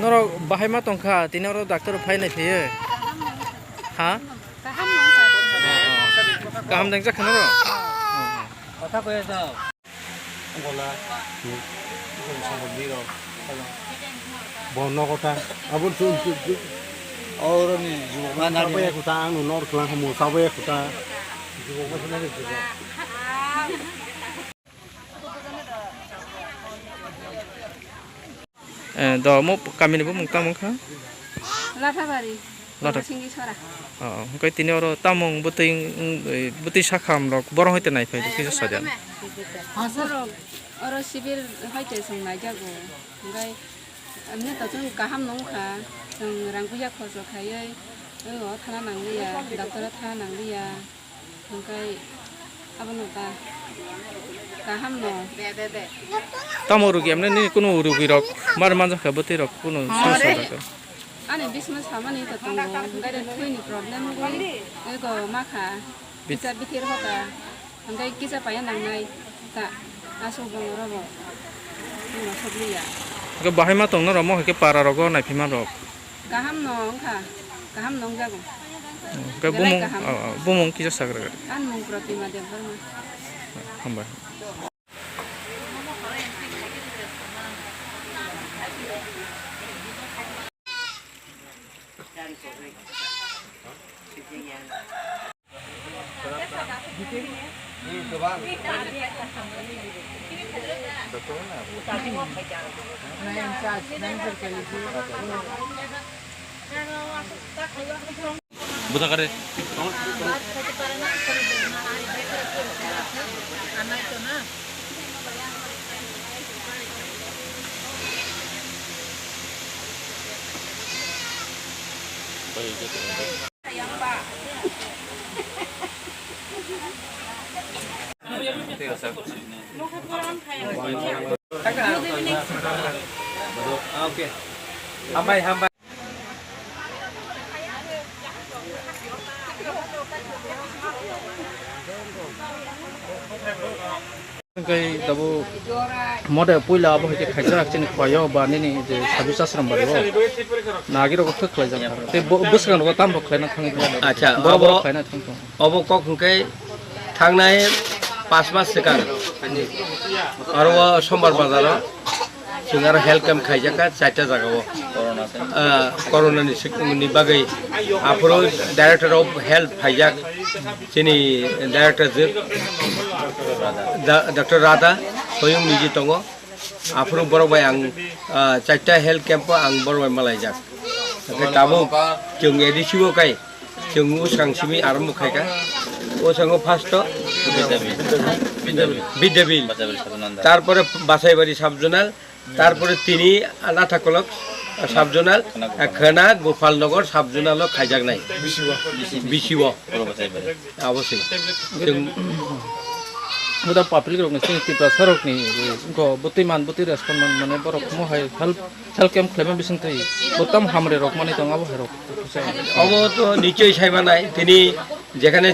Noro bahai ma tongkha tini oro doctor phai nai phiye ha kaham dang jak khano কথা কই আছো বলা সম্বন্ধীর বর্ণ কথা আবার और नि जुमा नारि কথা आं नर खला हमु साबे কথা जुमा কথা नारि जुमा do mo kami ni bo mung tamong kha Lathabari Latha Singi Sora kai tini oro tamong buti sakham rok borong hoite nai phai ki sajan Hasoro oro sibir hoite songnai jago ngai amne to jung kaham nongkha jung rangpuja khoso khayai o thana nanglia doctor thana nanglia ngai abono ta kaham no be tamo rugi amne ni kuno rugi rok mar manja kha buti rok kuno samsya rok Ani bisma samani to tongo ngai de thuini problem goi ego makha bisa bitir hoka ngai kisa paya nangnai ta aso bongoro bo no soblia ke bahai ma tong no romo ke para rogo nai phima rok kaham nong kha kaham nong jago ke bumong ki sagra an mong protima de barma hamba buta kare oke hambai kai dabu mode puila abo ke khajrak chin khoyo ba ni je sabu sasram ba ro nagi ro khok khlai jang te buskan ro tam ro khlai na thang আচ্ছা bo khlai na thang to अब कखुंकै थांनाय 5 मास सिगां आरो समबार बाजाराव जों आरो health Kemp खायजाका 4टा जागाव कर'नानि बागै आफोरो डाइरेक्टर अफ हेल्थ फायजाक जोंनि डाइरेक्टर डक्टर राधा स्वयं निजि दङ आफोरो बरबाय आं 4टा हेल्थ केम्प आं बरबाय मालायजाक दाबो जों एडिसिबो काय जों उसांसिमि आरम्भ खायगा ওসঙ্গ ফার্স্ট বিদ্যাবিল তারপরে বাসাইবাড়ি সাবজোনাল তারপরে তিনি নাথাকলক সাবজোনাল খানা গোপালনগর সাবজোনালও খাইজাক নাই বিশিব অবশ্যই udah public rok nasi tiba sarok ni ko buti respon mane borok mo hai help camp claim bising tai botam hamre rok mane tong abo herok অবো তো নিচই সাইবা নাই তিনি যেখানে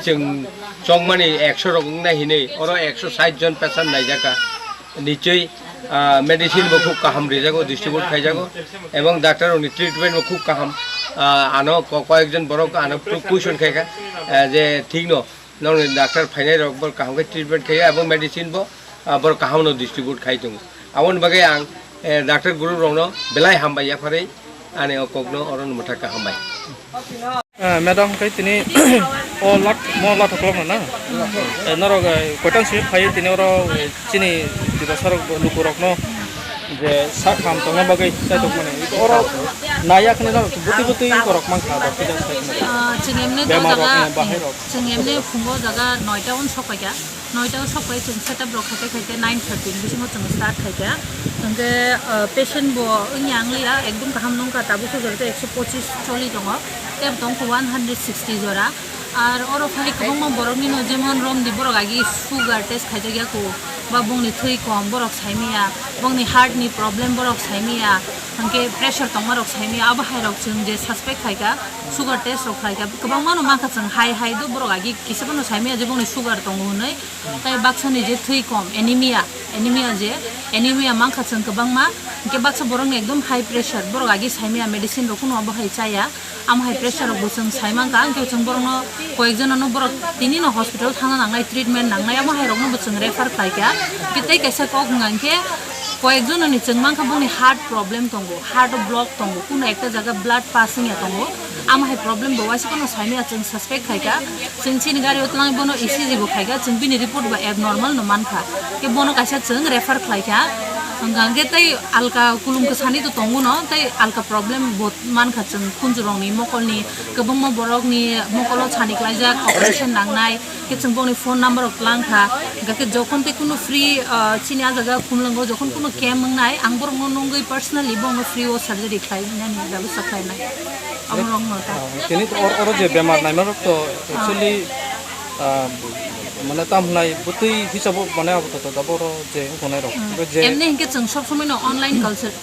চংমানি 100 রকম নাই হিনে ওর 160 জন পেশেন্ট নাই জাকা নিচই মেডিসিন বো খুব কাহাম রেজাগো ডিস্ট্রিবিউট খাই যাগো এবং ডাক্তার উনি ট্রিটমেন্ট বো খুব কাহাম আনো কয়েকজন বড় আনো কুশন খাইকা যে ঠিক ন নং ডাক্তার ফাইনাই রক বল কাহামকে ট্রিটমেন্ট খাইয়া এবং মেডিসিন বো বড় কাহামনো ডিস্ট্রিবিউট খাই দङ আवन बागै आं डाक्टर गुरु रंनो बेलाय हामबाय फारै आने अकगनो अरन मुथाका हामबाय madam kai tini o lat thok na naro koitan si phai tini oro chini diba sarok lukurok no je sa kham to na bagai sai tok mane oro nayak ne na buti korok mang kha da pida sai chingemne do daga chingemne phungo daga 9ta on sokaya 9ta sokai chung setup rok khate 9:30 bisingo chung start khaite tongke patient bo nyang lia ekdom kaham nong ka tabu so jorte 125 choli dong em tong 160 jora আর ওর খালি কবং বরকনি ন যেমন রমদি বরক আগে sugar test খাইতে গিয়া কো বা বংনি থৈ কম বরক সাইমিয়া বংনি হার্টনি problem বরক সাইমিয়া হাঙ্কে pressure তংমা rock সাইমিয়া আবা high rock जों जे সাসপেক্ট খাইকা সুগার টেস্ট রক খাইকা गोबां मानो माखा जों हाई हाई दो बरक आगे किसेबनो साइमिया जे बंनि सुगार दङ नै ताइ बाक्सानि जे थै कम एनिमिया जे एनिमिया माखा जों गोबां मा के बाक्सा बरकनि एकदम हाई प्रेसार बरक आगे साइमिया मेडिसिन रखुनो बाहाय चाया आम हाई प्रेसार रक जों साइमांका आंके जों बरनो कयेकजनानो बरक तिनिनो हस्पिटाल थांना नांनाय ट्रिटमेन्ट नांनाय आम हाय रकनो जों रेफार खाइका कितै कैसा कक गांके কয়েকজননি जों मांखा बंनि हार्ट प्रॉब्लम दंगो हार्ट ब्लक दंगो कुनो एकटा जागा ब्लाड पासिंग या दंगो आम हाय प्रॉब्लम बवासि कोनो साइमिया जों सस्पेक्ट खाइका जों चिनि गारि उतलांग बनो इसिजि बो खाइका जों बिनि रिपोर्ट बा एबनर्माल न मानखा के बनो काइसा जों रेफार खाइका गांगे तै आलका कुलुम के सानि तो दंगो न तै आलका प्रॉब्लम बहुत मानखा जों कुंजुरंनि मकलनि गोबां म बरकनि मकलो छानि क्लाइजा ऑपरेशन नांनाय के जों बनि फोन नम्बर लांखा गाके जखन ते कुनो फ्री चिनि आ जागा कुमलंगो जखन कुनो केम मंगनाय आं बरनो नंगै पर्सनली बनो फ्री ओ सर्जरी खाइनानि व्यवस्था खाइनाय आम रंग नता তিনি ওর যে বেমার নাই মানে তো एक्चुअली মানে তামলাই বুতই হিসাব মানে আবত তো দাবর যে কোনাই রক যে এমনি হিকে जों सब समय न अनलाइन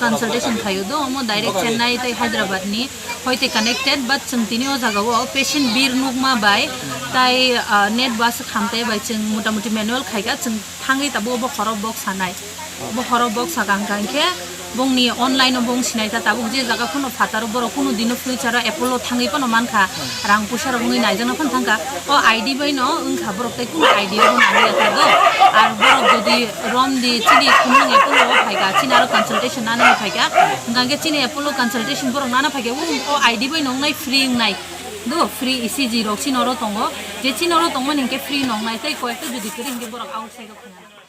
कन्सल्टेशन थायो दो म डाइरेक्ट चेन्नाई तै हैदराबाद नि होइते कनेक्टेड बाट जों तिनि ओ जागाव पेशेंट बिर नुगमा बाय ताइ नेट बास खामते बाय जों मोटामोटी मैनुअल खाइगा जों थांगै ताबो बो खरब बक्स हानाय बो खरब बक्स गांगांखे बंनि अनलाइन बं सिनायता ताबो जे जागा कुनो फातार बरो कुनो दिनो फ्यूचर एपोलो थांगै पनो मानखा रां पुसार बंनि नायजों फन थांगा ओ आईडी बाय न ओंखा बरक तै कुनो आईडी बन आनिया थागो आर बरक जदि रमदि चिनि कुनो एपोलो फाइगा चिनि आरो कन्सल्टेशन नाना फाइगा गांगे चिनि एपोलो कन्सल्टेशन बरक नाना फाइगा ओ आईडी बाय नंनाय फ्री नाय दो फ्री इसिजि रक चिनरो तंगो जे चिनरो तंगो निके फ्री नंनाय तै कयता जदि करि हिके बरक आउटसाइड खाना